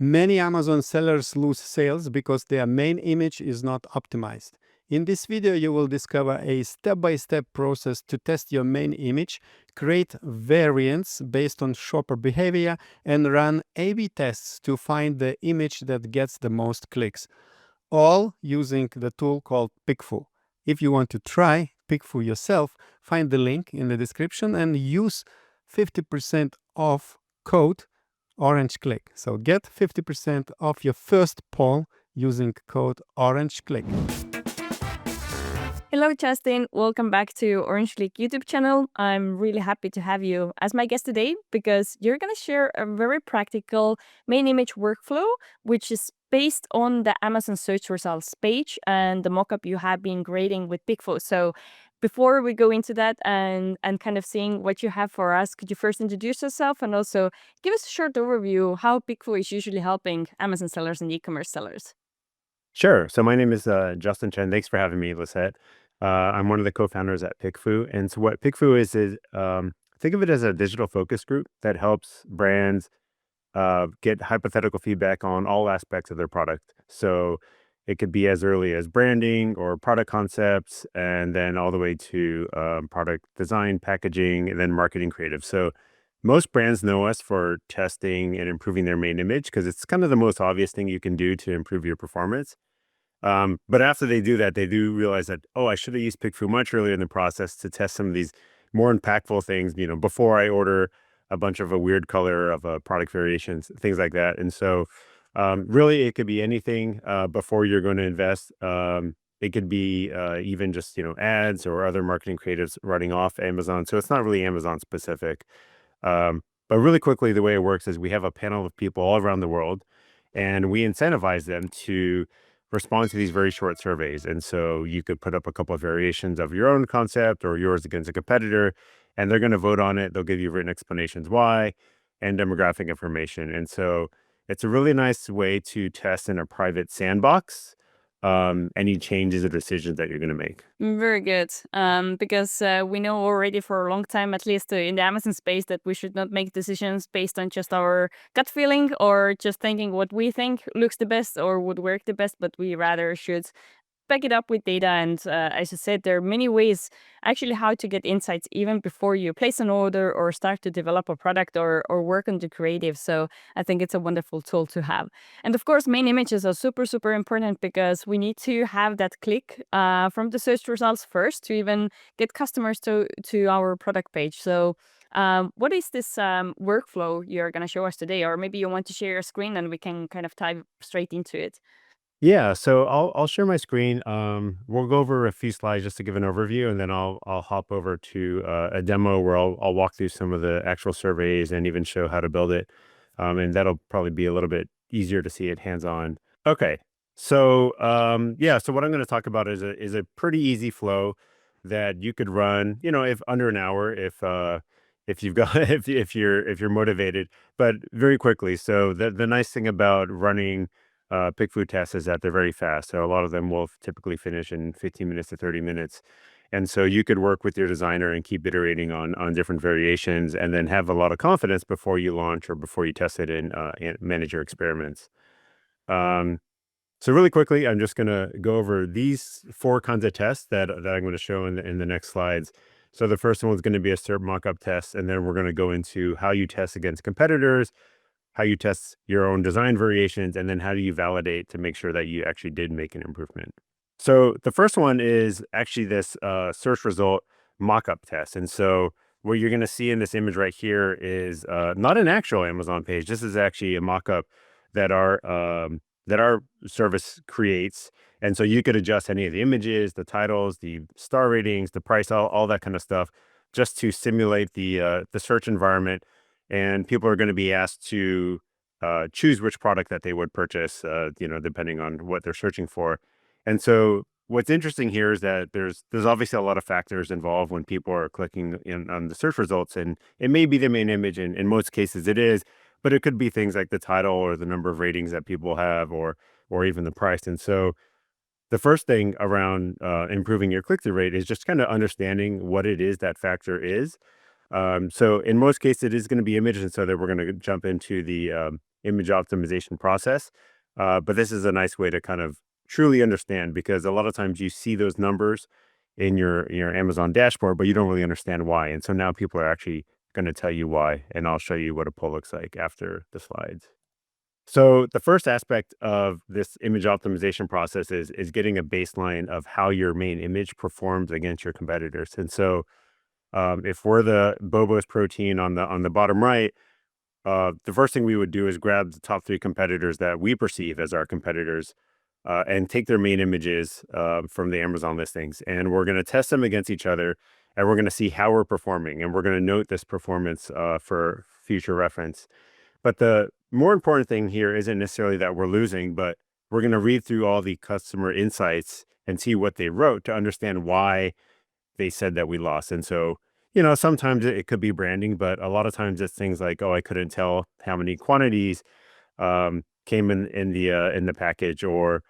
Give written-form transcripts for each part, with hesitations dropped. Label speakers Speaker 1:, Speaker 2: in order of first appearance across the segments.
Speaker 1: Many Amazon sellers lose sales because their main image is not optimized. In this video, you will discover a step-by-step process to test your main image, create variants based on shopper behavior, and run A/B tests to find the image that gets the most clicks, all using the tool called PickFu. If you want to try PickFu yourself, find the link in the description and use 50% off code OrangeClick. So get 50% off your first poll using code OrangeClick.
Speaker 2: Hello, Justin. Welcome back to Orange Click YouTube channel. I'm really happy to have you as my guest today because you're going to share a very practical main image workflow, which is based on the Amazon search results page and the mockup you have been creating with PickFu. So before we go into that and kind of seeing what you have for us, could you first introduce yourself and also give us a short overview how PickFu is usually helping Amazon sellers and e-commerce sellers?
Speaker 3: Sure. So my name is Justin Chen. Thanks for having me, Lisette. I'm one of the co-founders at PickFu. And so what PickFu is think of it as a digital focus group that helps brands get hypothetical feedback on all aspects of their product. So it could be as early as branding or product concepts, and then all the way to product design, packaging, and then marketing creative. So most brands know us for testing and improving their main image because it's kind of the most obvious thing you can do to improve your performance. But after they do that, they do realize that, oh, I should have used PickFu much earlier in the process to test some of these more impactful things, before I order a bunch of a weird color of product variations, things like that. And so really, it could be anything before you're going to invest. It could be even just, ads or other marketing creatives running off Amazon. So it's not really Amazon specific. But really quickly, the way it works is we have a panel of people all around the world, and we incentivize them to respond to these very short surveys. And so you could put up a couple of variations of your own concept or yours against a competitor, and they're going to vote on it. They'll give you written explanations why and demographic information. And so it's a really nice way to test in a private sandbox any changes or decisions that you're going to make.
Speaker 2: Very good. Because we know already for a long time, at least in the Amazon space, that we should not make decisions based on just our gut feeling or just thinking what we think looks the best or would work the best, but we rather should back it up with data. And as I said, there are many ways actually how to get insights even before you place an order or start to develop a product or work on the creative. So I think it's a wonderful tool to have. And of course, main images are super, super important because we need to have that click from the search results first to even get customers to our product page. So what is this workflow you're going to show us today? Or maybe you want to share your screen and we can kind of dive straight into it.
Speaker 3: Yeah, so I'll share my screen. We'll go over a few slides just to give an overview, and then I'll hop over to a demo where I'll walk through some of the actual surveys and even show how to build it. And that'll probably be a little bit easier to see it hands-on. Okay, so yeah, so what I'm going to talk about is a pretty easy flow that you could run, if under an hour, if you've got if you're motivated, but very quickly. So the nice thing about running PickFu tests is that they're very fast. So a lot of them will typically finish in 15 minutes to 30 minutes. And so you could work with your designer and keep iterating on different variations and then have a lot of confidence before you launch or before you test it and manage your experiments. So really quickly, I'm just going to go over these 4 kinds of tests that I'm going to show in the next slides. So the first one is going to be a SERP mockup test, and then we're going to go into how you test against competitors, how you test your own design variations, and then how do you validate to make sure that you actually did make an improvement. So the first one is actually this search result mockup test. And so what you're going to see in this image right here is not an actual Amazon page. This is actually a mockup that our service creates. And so you could adjust any of the images, the titles, the star ratings, the price, all that kind of stuff, just to simulate the search environment. And people are going to be asked to choose which product that they would purchase, depending on what they're searching for. And so what's interesting here is that there's obviously a lot of factors involved when people are clicking on the search results, and it may be the main image, and in most cases it is, but it could be things like the title or the number of ratings that people have, or even the price. And so the first thing around improving your click-through rate is just kind of understanding what it is that factor is. So in most cases, it is going to be image, and so that we're going to jump into the image optimization process. But this is a nice way to kind of truly understand, because a lot of times you see those numbers in your Amazon dashboard, but you don't really understand why. And so now people are actually going to tell you why, and I'll show you what a pull looks like after the slides. So the first aspect of this image optimization process is getting a baseline of how your main image performs against your competitors. And so if we're the Bobo's protein on the bottom right, the first thing we would do is grab the top 3 competitors that we perceive as our competitors, and take their main images from the Amazon listings, and we're going to test them against each other, and we're going to see how we're performing, and we're going to note this performance for future reference. But the more important thing here isn't necessarily that we're losing, but we're going to read through all the customer insights and see what they wrote to understand why they said that we lost. And so, sometimes it could be branding, but a lot of times it's things like, oh, I couldn't tell how many quantities came in the package, or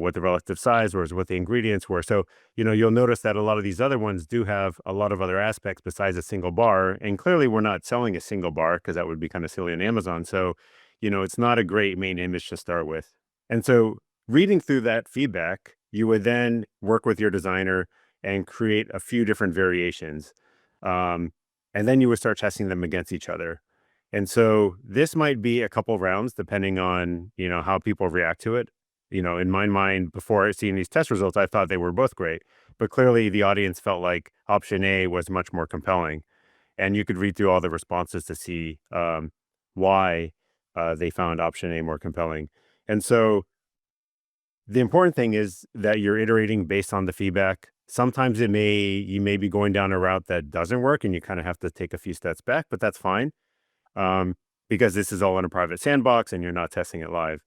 Speaker 3: what the relative size was, what the ingredients were. So, you'll notice that a lot of these other ones do have a lot of other aspects besides a single bar. And clearly we're not selling a single bar, because that would be kind of silly on Amazon. So, it's not a great main image to start with. And so reading through that feedback, you would then work with your designer and create a few different variations. Um, and then you would start testing them against each other. And so this might be a couple rounds depending on, how people react to it. In my mind, before seeing these test results, I thought they were both great, but clearly the audience felt like option A was much more compelling. And you could read through all the responses to see why they found option A more compelling. And so the important thing is that you're iterating based on the feedback. Sometimes you may be going down a route that doesn't work, and you kind of have to take a few steps back, but that's fine, um, because this is all in a private sandbox and you're not testing it live.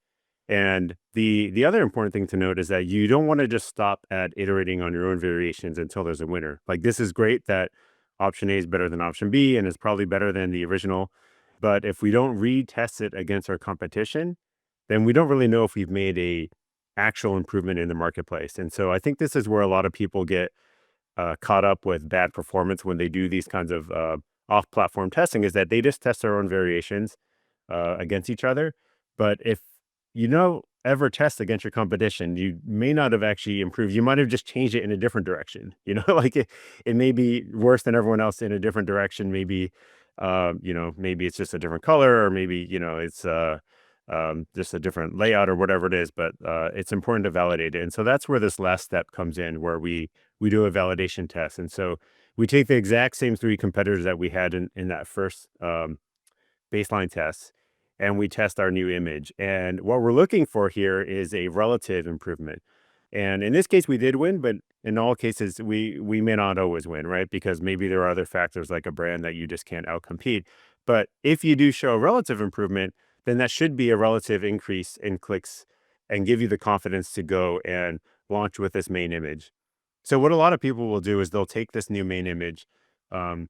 Speaker 3: And the other important thing to note is that you don't want to just stop at iterating on your own variations until there's a winner. Like, this is great that option A is better than option B and is probably better than the original. But if we don't retest it against our competition, then we don't really know if we've made a actual improvement in the marketplace. And so I think this is where a lot of people get caught up with bad performance when they do these kinds of off-platform testing, is that they just test their own variations against each other. But if you don't ever test against your competition, you may not have actually improved. You might have just changed it in a different direction. Like it may be worse than everyone else in a different direction. Maybe, maybe it's just a different color, or maybe, it's just a different layout or whatever it is. But it's important to validate it. And so that's where this last step comes in, where we do a validation test. And so we take the exact same 3 competitors that we had in that first baseline test, and we test our new image. And what we're looking for here is a relative improvement. And in this case, we did win, but in all cases, we may not always win, right? Because maybe there are other factors like a brand that you just can't outcompete. But if you do show a relative improvement, then that should be a relative increase in clicks and give you the confidence to go and launch with this main image. So what a lot of people will do is they'll take this new main image, um,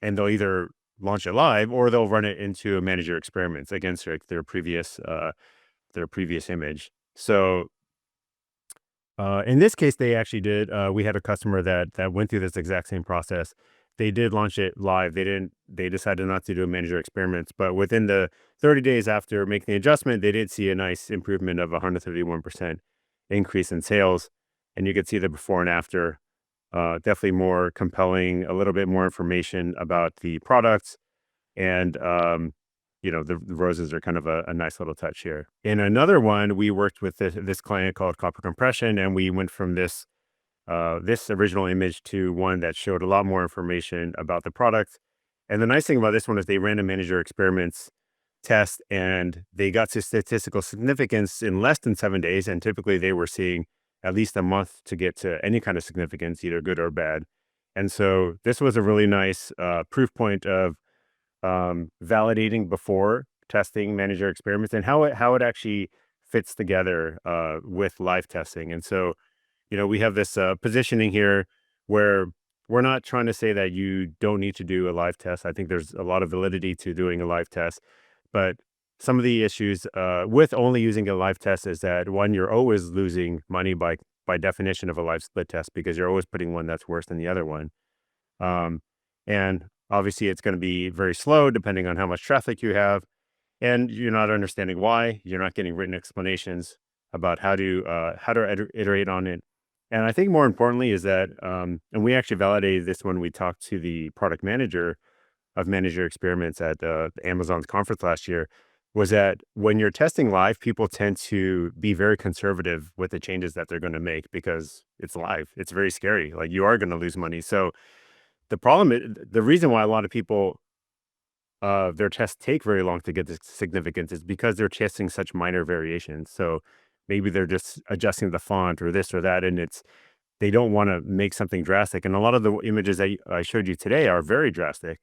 Speaker 3: and they'll either launch it live, or they'll run it into a manager experiments against their previous image. So in this case, they actually did. We had a customer that went through this exact same process. They did launch it live. They decided not to do manager experiments, but within the 30 days after making the adjustment, they did see a nice improvement of 131% increase in sales. And you could see the before and after, definitely more compelling, a little bit more information about the products. And, the roses are kind of a nice little touch here. In another one, we worked with this client called Copper Compression, and we went from this original image to one that showed a lot more information about the product. And the nice thing about this one is they ran a manager experiments test, and they got to statistical significance in less than 7 days. And typically they were seeing at least a month to get to any kind of significance, either good or bad. And so this was a really nice proof point of validating before testing manager experiments, and how it actually fits together with live testing. And so, we have this positioning here where we're not trying to say that you don't need to do a live test. I think there's a lot of validity to doing a live test, but some of the issues with only using a live test is that, one, you're always losing money by definition of a live split test, because you're always putting one that's worse than the other one. And obviously it's going to be very slow depending on how much traffic you have. and you're not understanding why. You're not getting written explanations about how to iterate on it. And I think more importantly is that, and we actually validated this when we talked to the product manager of manager experiments at Amazon's conference last year, was that when you're testing live, people tend to be very conservative with the changes that they're going to make because it's live. It's very scary. Like you are going to lose money. So the reason why a lot of people their tests take very long to get to significance is because they're testing such minor variations. So maybe they're just adjusting the font or this or that, and they don't want to make something drastic. And a lot of the images that I showed you today are very drastic.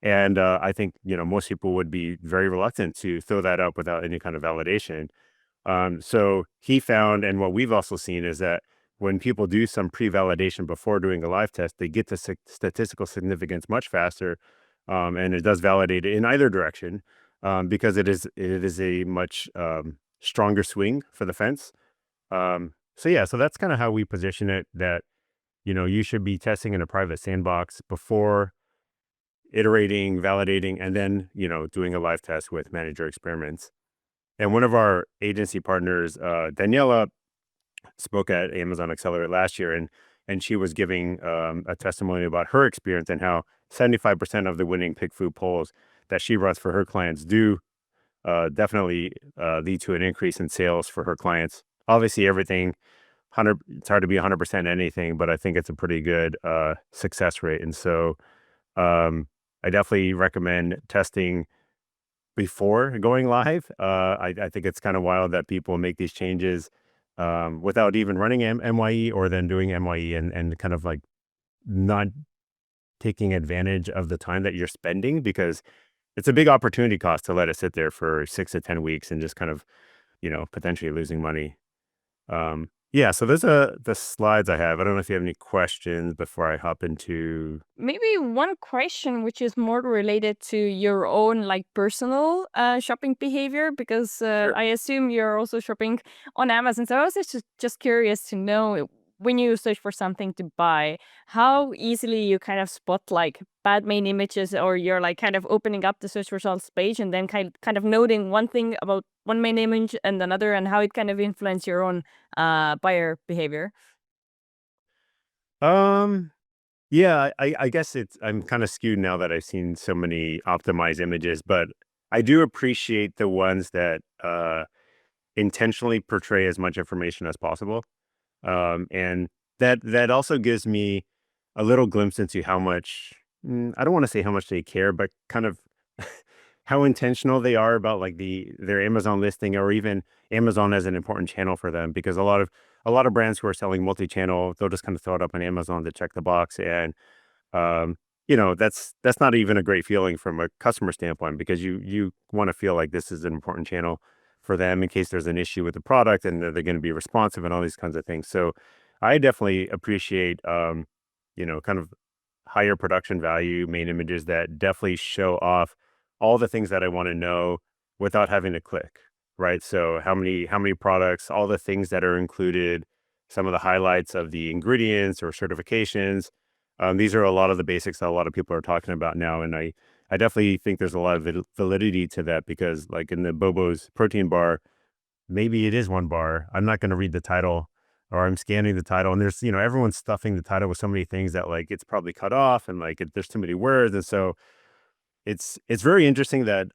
Speaker 3: And I think, most people would be very reluctant to throw that up without any kind of validation. So he found, and what we've also seen is that when people do some pre-validation before doing a live test, they get to statistical significance much faster. And it does validate it in either direction, because it is a much stronger swing for the fence. So yeah, so that's kind of how we position it, that, you should be testing in a private sandbox before iterating, validating, and then, doing a live test with manager experiments. And one of our agency partners, Daniela, spoke at Amazon Accelerate last year, and she was giving a testimony about her experience and how 75% of the winning PickFu polls that she runs for her clients do definitely lead to an increase in sales for her clients. Obviously, everything 100, it's hard to be 100% anything, but I think it's a pretty good success rate. And so I definitely recommend testing before going live. I think it's kind of wild that people make these changes without even running MYE, or then doing MYE and kind of like not taking advantage of the time that you're spending, because it's a big opportunity cost to let it sit there for 6 to 10 weeks and just kind of, potentially losing money. Yeah, so those are the slides I have. I don't know if you have any questions before I hop into.
Speaker 2: Maybe one question which is more related to your own like personal shopping behavior, because
Speaker 3: Sure.
Speaker 2: I assume you're also shopping on Amazon. So I was just curious to know, when you search for something to buy, how easily you kind of spot like bad main images, or you're like kind of opening up the search results page and then kind of noting one thing about one main image and another, and how it kind of influence your own buyer behavior.
Speaker 3: Um, yeah, I guess I'm kind of skewed now that I've seen so many optimized images, but I do appreciate the ones that intentionally portray as much information as possible. And that also gives me a little glimpse into how much, I don't want to say how much they care, but kind of how intentional they are about like their Amazon listing, or even Amazon as an important channel for them. Because a lot of brands who are selling multi-channel, they'll just kind of throw it up on Amazon to check the box. And um, that's not even a great feeling from a customer standpoint, because you want to feel like this is an important channel for them in case there's an issue with the product, and they're going to be responsive and all these kinds of things. So I definitely appreciate kind of higher production value main images that definitely show off all the things that I want to know without having to click, right? So how many products, all the things that are included, some of the highlights of the ingredients or certifications. These are a lot of the basics that a lot of people are talking about now, and I definitely think there's a lot of validity to that, because like in the Bobo's protein bar, maybe it is one bar. I'm not going to read the title, or I'm scanning the title, and there's, everyone's stuffing the title with so many things that like it's probably cut off, and like there's too many words. And so it's very interesting that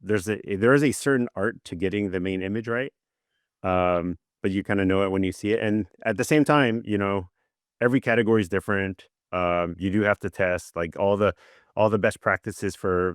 Speaker 3: there is a certain art to getting the main image right. But you kind of know it when you see it. And at the same time, every category is different. You do have to test like all the best practices for,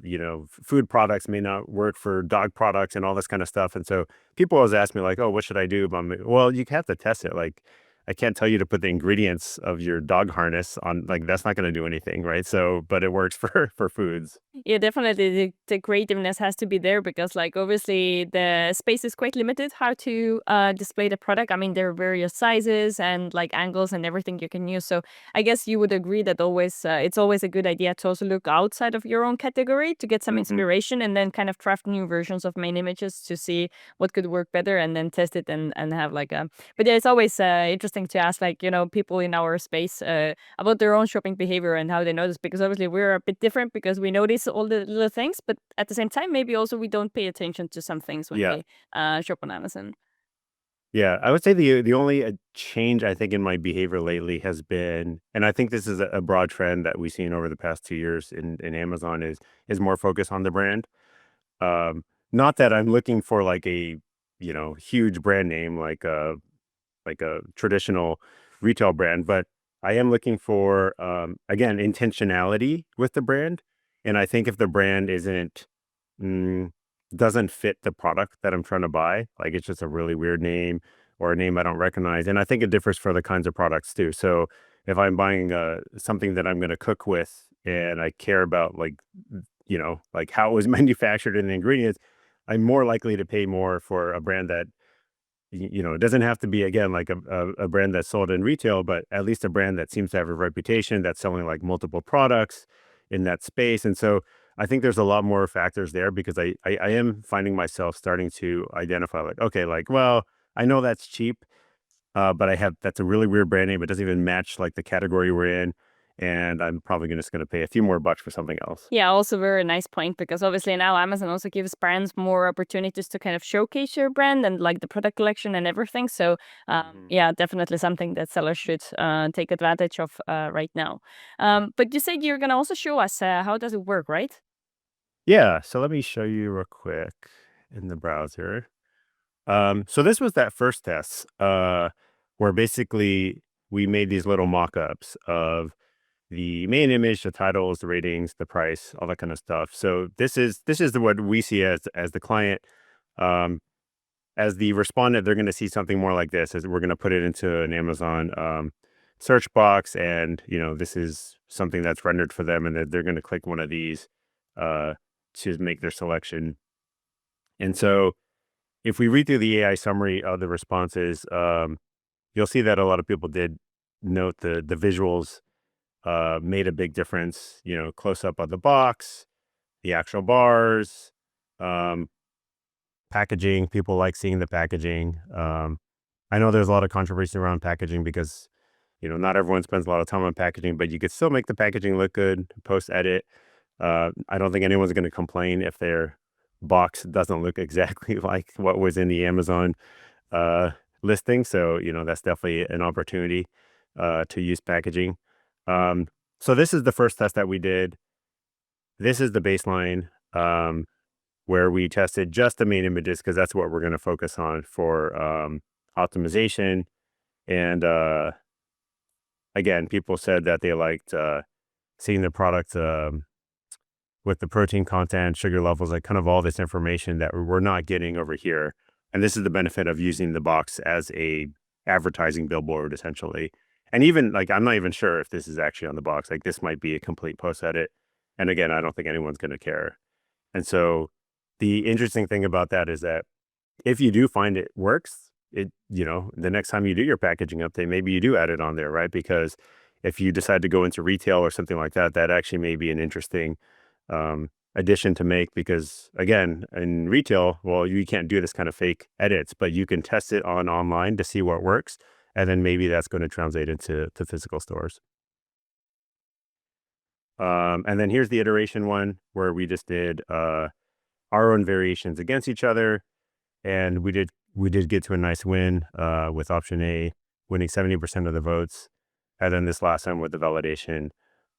Speaker 3: food products may not work for dog products and all this kind of stuff. And so people always ask me like, oh, what should I do? Well, you have to test it. Like, I can't tell you to put the ingredients of your dog harness on, like, that's not going to do anything. Right. So, but it works for foods.
Speaker 2: Yeah, definitely the creativeness has to be there, because like obviously the space is quite limited how to display the product. I mean, there are various sizes and like angles and everything you can use. So I guess you would agree that always it's always a good idea to also look outside of your own category to get some inspiration, and then kind of craft new versions of main images to see what could work better, and then test it and have like a. But yeah, it's always interesting interesting to ask, like, people in our space about their own shopping behavior and how they notice, because obviously we're a bit different because we notice all the little things, but at the same time, maybe also we don't pay attention to some things when
Speaker 3: Yeah.
Speaker 2: we shop on Amazon.
Speaker 3: Yeah, I would say the only change I think in my behavior lately has been, and I think this is a broad trend that we've seen over the past 2 years in Amazon, is more focus on the brand. Not that I'm looking for like a huge brand name like a traditional retail brand, but I am looking for again intentionality with the brand, and I think if the brand isn't mm, doesn't fit the product that I'm trying to buy. Like it's just a really weird name or a name I don't recognize. And I think it differs for the kinds of products too. So if I'm buying something that I'm going to cook with and I care about like how it was manufactured and the ingredients, I'm more likely to pay more for a brand that it doesn't have to be again like a brand that's sold in retail, but at least a brand that seems to have a reputation that's selling like multiple products in that space. And so I think there's a lot more factors there because I am finding myself starting to identify like, okay, like, well, I know that's cheap, but that's a really weird brand name. It doesn't even match like the category we're in. And I'm probably just going to pay a few more bucks for something else.
Speaker 2: Yeah, also very nice point, because obviously now Amazon also gives brands more opportunities to kind of showcase your brand and like the product collection and everything. So yeah, definitely something that sellers should take advantage of right now. But you said you're gonna also show us how does it work, right?
Speaker 3: Yeah. So let me show you real quick in the browser. So this was that first test, where basically we made these little mock-ups of the main image, the titles, the ratings, the price, all that kind of stuff. So this is what we see as the client. Um, as the respondent, they're going to see something more like this. As we're going to put it into an Amazon search box, and this is something that's rendered for them, and they're going to click one of these uh, to make their selection. And so if we read through the AI summary of the responses, you'll see that a lot of people did note the visuals made a big difference. Close up of the box, the actual bars, um, packaging. People like seeing the packaging. I know there's a lot of controversy around packaging because not everyone spends a lot of time on packaging, but you could still make the packaging look good post edit. I don't think anyone's going to complain if their box doesn't look exactly like what was in the Amazon uh, listing. So, that's definitely an opportunity to use packaging. Um, so this is the first test that we did. This is the baseline where we tested just the main images because that's what we're going to focus on for optimization. And again, people said that they liked seeing the product with the protein content, sugar levels, like kind of all this information that we're not getting over here. And this is the benefit of using the box as a advertising billboard, essentially. And even like, I'm not even sure if this is actually on the box. Like this might be a complete post edit. And again, I don't think anyone's going to care. And so the interesting thing about that is that if you do find it works, the next time you do your packaging update, maybe you do add it on there, right? Because if you decide to go into retail or something like that, that actually may be an interesting addition to make, because again, in retail, well, you can't do this kind of fake edits, but you can test it online to see what works. And then maybe that's going to translate into physical stores. And then here's the iteration one where we just did our own variations against each other. And we did get to a nice win with option A winning 70% of the votes. And then this last time with the validation.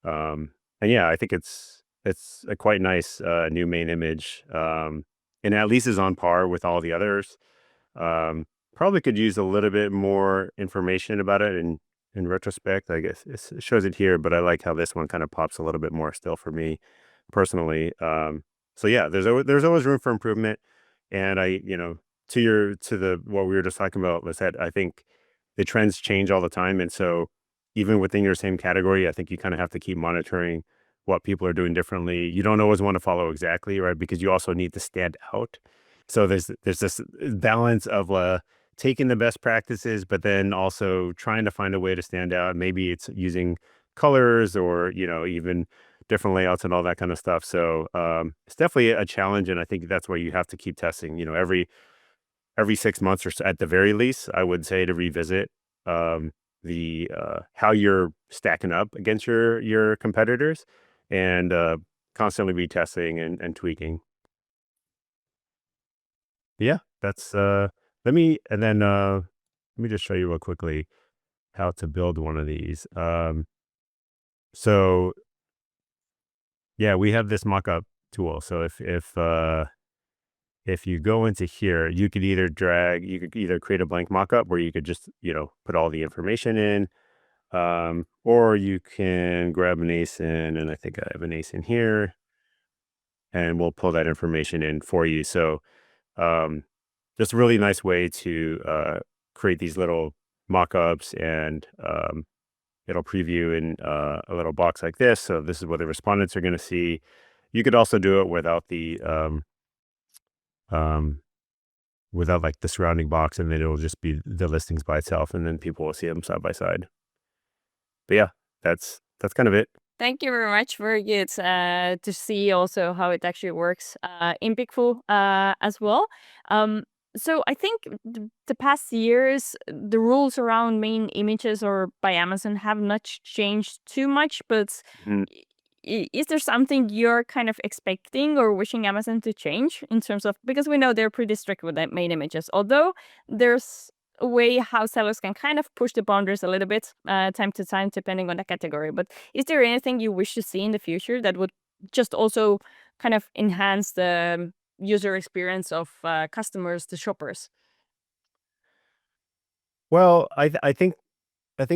Speaker 3: And yeah, I think it's a quite nice new main image. And at least is on par with all the others. Probably could use a little bit more information about it in retrospect. I guess it shows it here, but I like how this one kind of pops a little bit more still for me personally. So yeah, there's always room for improvement. And to what we were just talking about, Lisette, I think the trends change all the time. And so even within your same category, I think you kind of have to keep monitoring what people are doing differently. You don't always want to follow exactly, right? Because you also need to stand out. So there's this balance of taking the best practices, but then also trying to find a way to stand out. Maybe it's using colors or, even different layouts and all that kind of stuff. So it's definitely a challenge. And I think that's why you have to keep testing, every 6 months or so at the very least, I would say, to revisit. the how you're stacking up against your competitors, and constantly be testing and tweaking. Yeah, that's let me just show you real quickly how to build one of these. So yeah, we have this mockup tool. So if you go into here, you could either create a blank mockup where you could just, put all the information in, or you can grab an ASIN, and I think I have an ASIN here, and we'll pull that information in for you. So um, just a really nice way to create these little mockups, and it'll preview in a little box like this. So this is what the respondents are going to see. You could also do it um, without like the surrounding box, and then it'll just be the listings by itself, and then people will see them side by side. But yeah, that's kind of it.
Speaker 2: Thank you very much. Very good to see also how it actually works in PickFu as well. So I think the past years, the rules around main images or by Amazon have not changed too much, but
Speaker 3: Mhm.
Speaker 2: is there something you're kind of expecting or wishing Amazon to change in terms of, because we know they're pretty strict with that main images, although there's a way how sellers can kind of push the boundaries a little bit time to time depending on the category. But is there anything you wish to see in the future that would just also kind of enhance the user experience of customers, the shoppers?
Speaker 3: Well, I think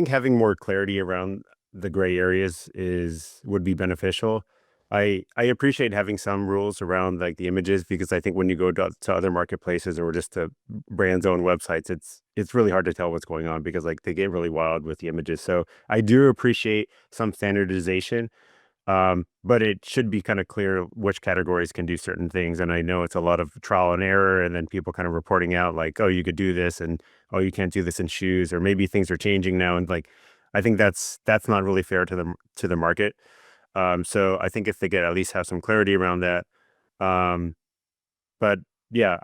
Speaker 3: having more clarity around the gray areas would be beneficial. I appreciate having some rules around like the images, because I think when you go to other marketplaces or just to brands' own websites, it's really hard to tell what's going on, because like they get really wild with the images. So I do appreciate some standardization. But it should be kind of clear which categories can do certain things. And I know it's a lot of trial and error, and then people kind of reporting out like, oh, you could do this, and oh, you can't do this in shoes, or maybe things are changing now. And like, I think that's not really fair to the market. So I think if they could at least have some clarity around that. Um, but yeah,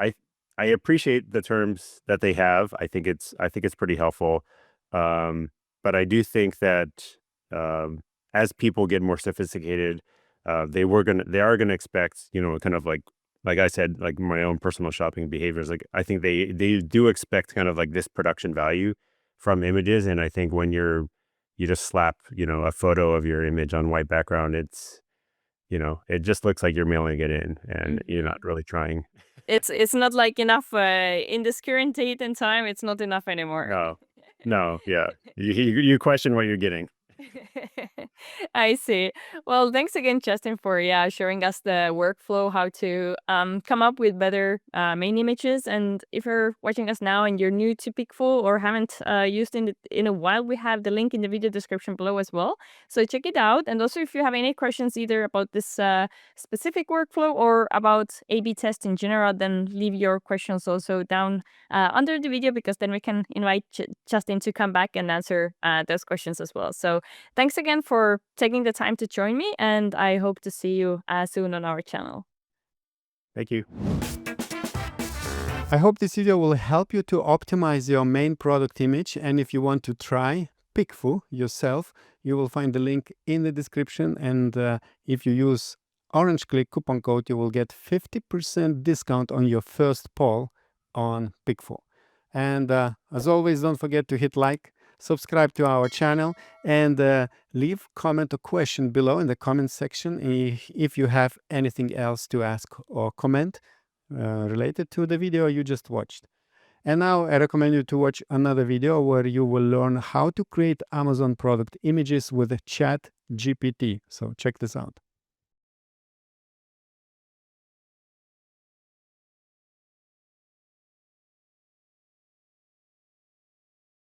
Speaker 3: I appreciate the terms that they have. I think it's pretty helpful. Um, but I do think that as people get more sophisticated, they are gonna expect, kind of like I said, like my own personal shopping behaviors. Like I think they do expect kind of like this production value from images. And I think when you just slap, a photo of your image on white background, it just looks like you're mailing it in, and you're not really trying.
Speaker 2: It's not like enough in this current date and time. It's not enough anymore.
Speaker 3: No, no, yeah. You question what you're getting.
Speaker 2: I see. Well, thanks again, Justin, for showing us the workflow, how to come up with better main images. And if you're watching us now and you're new to PickFu or haven't used in a while, we have the link in the video description below as well. So check it out. And also, if you have any questions either about this specific workflow or about A/B test in general, then leave your questions also down under the video, because then we can invite Justin to come back and answer those questions as well. So thanks again for taking the time to join me, and I hope to see you soon on our channel.
Speaker 3: Thank you.
Speaker 1: I hope this video will help you to optimize your main product image. And if you want to try PickFu yourself, you will find the link in the description. And if you use Orange Click coupon code, you will get 50% discount on your first poll on PickFu. And as always, don't forget to hit like, subscribe to our channel, and leave comment or question below in the comment section if you have anything else to ask or comment related to the video you just watched. And now I recommend you to watch another video where you will learn how to create Amazon product images with ChatGPT. So check this out.